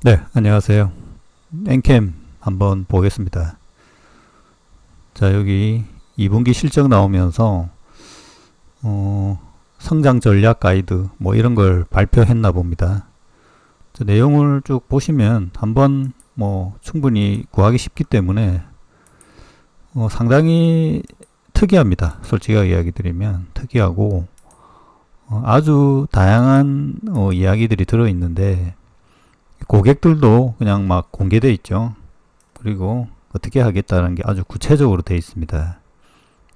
네, 안녕하세요. 엔캠 한번 보겠습니다. 자, 여기 2분기 실적 나오면서 성장 전략 가이드 뭐 이런 걸 발표했나 봅니다. 자, 내용을 쭉 보시면 한번 뭐 충분히 구하기 쉽기 때문에 상당히 특이합니다. 솔직하게 이야기 드리면 특이하고 아주 다양한 이야기들이 들어있는데 고객들도 그냥 막 공개되어 있죠. 그리고 어떻게 하겠다는 게 아주 구체적으로 되어 있습니다.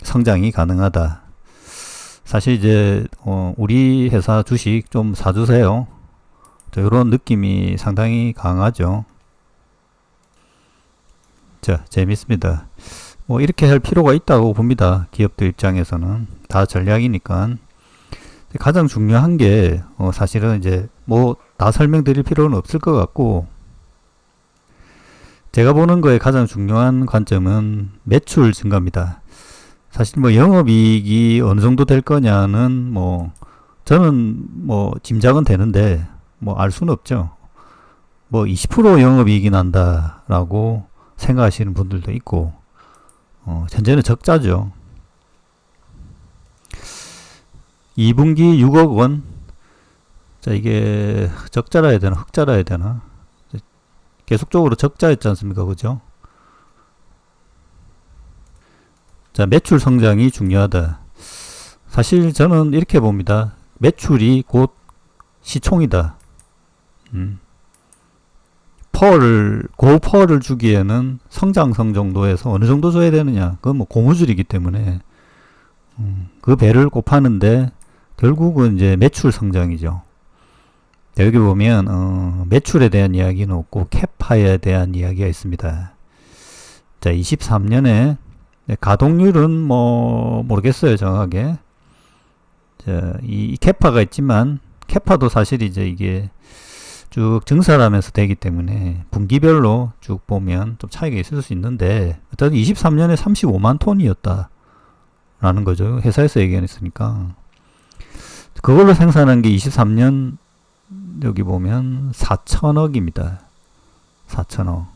성장이 가능하다. 사실 이제 우리 회사 주식 좀 사주세요. 이런 느낌이 상당히 강하죠. 자, 재밌습니다. 뭐 이렇게 할 필요가 있다고 봅니다. 기업들 입장에서는 다 전략이니까. 가장 중요한 게 사실은 이제 뭐 다 설명드릴 필요는 없을 것 같고, 제가 보는 거에 가장 중요한 관점은 매출 증가입니다. 사실 뭐 영업이익이 어느 정도 될 거냐는 뭐 저는 뭐 짐작은 되는데 뭐 알 수는 없죠. 뭐 20% 영업이익이 난다라고 생각하시는 분들도 있고, 현재는 적자죠. 2분기 6억 원. 자, 이게 적자라 해야 되나 흑자라 해야 되나, 계속적으로 적자였지 않습니까? 그죠? 자, 매출 성장이 중요하다. 사실 저는 이렇게 봅니다. 매출이 곧 시총이다. 고퍼를 주기에는 성장성 정도에서 어느 정도 줘야 되느냐. 그건 뭐 고무줄이기 때문에 그 배를 곱하는데 결국은 이제 매출 성장이죠. 여기 보면 매출에 대한 이야기는 없고 캐파에 대한 이야기가 있습니다. 자, 23년에 가동률은 뭐 모르겠어요, 정확하게. 자, 이 캐파가 있지만 캐파도 사실 이제 이게 쭉 증사를 하면서 되기 때문에 분기별로 쭉 보면 좀 차이가 있을 수 있는데, 일단 23년에 35만 톤이었다 라는 거죠. 회사에서 얘기했으니까. 그걸로 생산한 게 23년 여기 보면 4천억입니다. 4천억.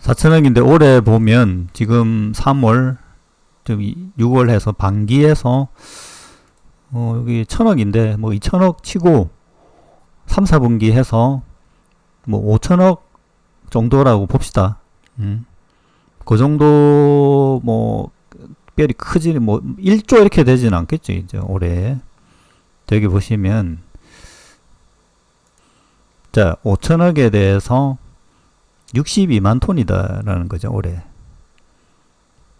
4천억인데 올해 보면 지금 3월, 6월 해서 반기에서 여기 1천억인데 뭐 2천억 치고 3, 4분기 해서 뭐 5천억 정도라고 봅시다. 그 정도 뭐 특별히 크지 뭐 1조 이렇게 되지는 않겠죠, 이제 올해. 여기 보시면 자, 5천억에 대해서 62만 톤이다 라는 거죠, 올해.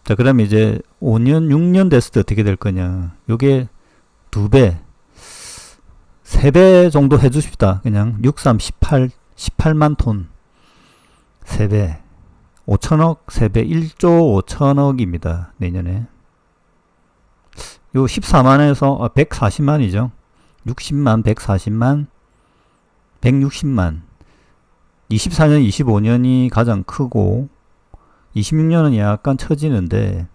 자, 그럼 이제 5년 6년 됐을 때 어떻게 될 거냐. 요게 2배 3배 정도 해주십시다. 그냥 63 18만 톤 3배 5천억 3배 1조 5천억입니다 내년에. 요 14만에서 140만이죠. 60만 140만 160만. 24년 25년이 가장 크고 26년은 약간 처지는데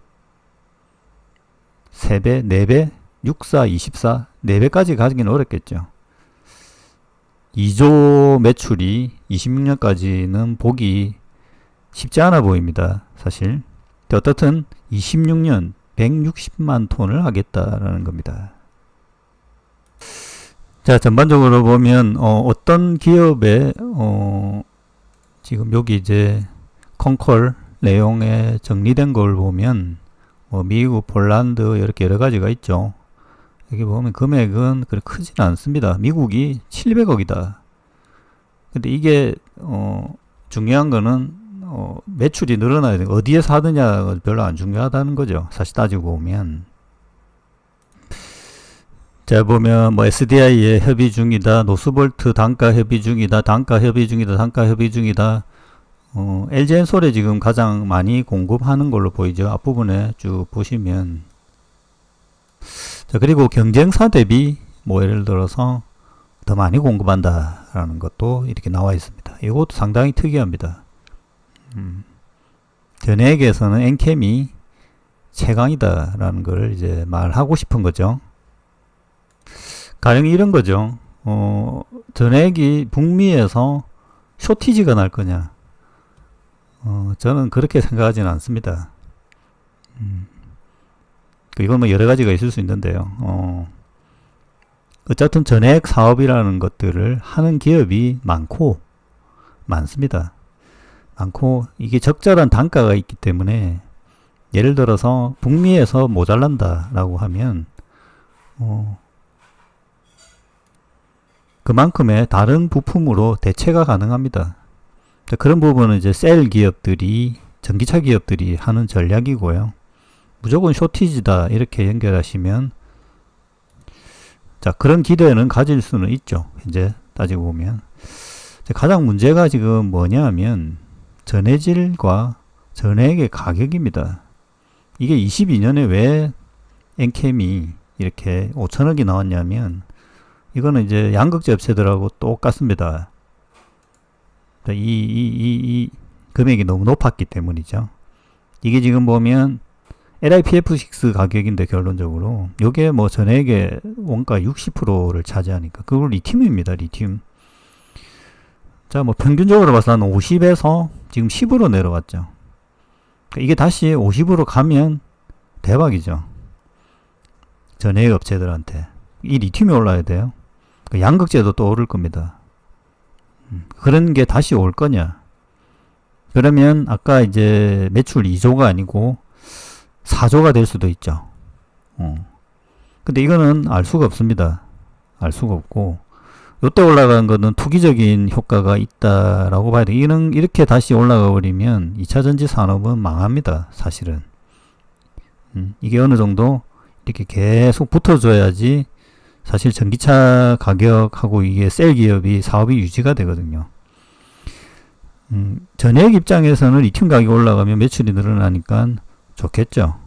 3배 4배 64 24 4배까지 가기는 어렵겠죠. 2조 매출이 26년까지는 보기 쉽지 않아 보입니다, 사실. 어떻든 26년 160만 톤을 하겠다라는 겁니다. 자, 전반적으로 보면 어떤 기업에 지금 여기 이제 컨콜 내용에 정리된 걸 보면 미국, 폴란드 이렇게 여러 가지가 있죠. 여기 보면 금액은 그렇게 크지는 않습니다. 미국이 700억이다. 근데 이게 중요한 거는 매출이 늘어나야 돼. 어디에서 하느냐가 별로 안 중요하다는 거죠, 사실 따지고 보면. 자, 보면 뭐 SDI에 협의 중이다, 노스볼트 단가 협의 중이다, 단가 협의 중이다, 단가 협의 중이다. LG엔솔에 지금 가장 많이 공급하는 걸로 보이죠. 앞부분에 쭉 보시면. 자, 그리고 경쟁사 대비 뭐 예를 들어서 더 많이 공급한다 라는 것도 이렇게 나와 있습니다. 이것도 상당히 특이합니다. 전액에서는 엔캠이 최강이다 라는 걸 이제 말하고 싶은 거죠. 가령 이런 거죠. 전액이 북미에서 쇼티지가 날 거냐? 저는 그렇게 생각하지는 않습니다. 이건 뭐 여러 가지가 있을 수 있는데요. 어쨌든 전액 사업이라는 것들을 하는 기업이 많습니다. 많고, 이게 적절한 단가가 있기 때문에, 예를 들어서 북미에서 모자란다라고 하면, 그만큼의 다른 부품으로 대체가 가능합니다. 그런 부분은 이제 셀 기업들이, 전기차 기업들이 하는 전략이고요. 무조건 쇼티지다 이렇게 연결하시면, 자, 그런 기대는 가질 수는 있죠. 이제 따지고 보면. 가장 문제가 지금 뭐냐 하면 전해질과 전해액의 가격입니다. 이게 22년에 왜 엔캠이 이렇게 5천억이 나왔냐면, 이거는 이제 양극재 업체들하고 똑같습니다. 이 금액이 너무 높았기 때문이죠. 이게 지금 보면 LiPF6 가격인데, 결론적으로 요게 뭐 전액의 원가 60%를 차지하니까 그걸 리튬입니다. 리튬. 자, 뭐 평균적으로 봐서 한 50에서 지금 10으로 내려왔죠. 이게 다시 50으로 가면 대박이죠. 전액 업체들한테 이 리튬이 올라야 돼요. 양극재도 또 오를 겁니다. 그런 게 다시 올 거냐? 그러면 아까 이제 매출 2조가 아니고 4조가 될 수도 있죠. 근데 이거는 알 수가 없습니다. 알 수가 없고, 요때 올라간 거는 투기적인 효과가 있다라고 봐야 돼. 이는 이렇게 다시 올라가 버리면 2차 전지 산업은 망합니다. 사실은. 이게 어느 정도 이렇게 계속 붙어줘야지 사실 전기차 가격하고 이게 셀 기업이 사업이 유지가 되거든요. 전액 입장에서는 리튬 가격이 올라가면 매출이 늘어나니까 좋겠죠.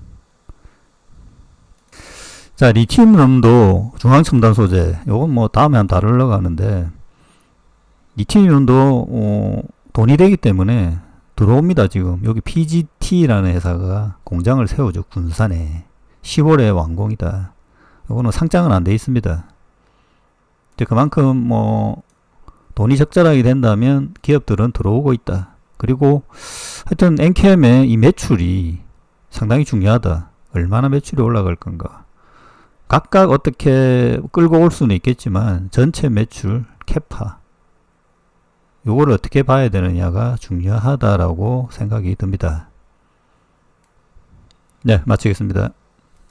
자, 리튬이온도 중앙첨단 소재, 요건 뭐 다음에 한번 다루려고 하는데, 리튬이온도 돈이 되기 때문에 들어옵니다. 지금 여기 PGT라는 회사가 공장을 세우죠. 군산에. 10월에 완공이다. 요거는 상장은 안 돼 있습니다. 그만큼 뭐 돈이 적절하게 된다면 기업들은 들어오고 있다. 그리고 하여튼 엔캠의 이 매출이 상당히 중요하다. 얼마나 매출이 올라갈 건가. 각각 어떻게 끌고 올 수는 있겠지만 전체 매출 캐파, 요거를 어떻게 봐야 되느냐가 중요하다라고 생각이 듭니다. 네, 마치겠습니다.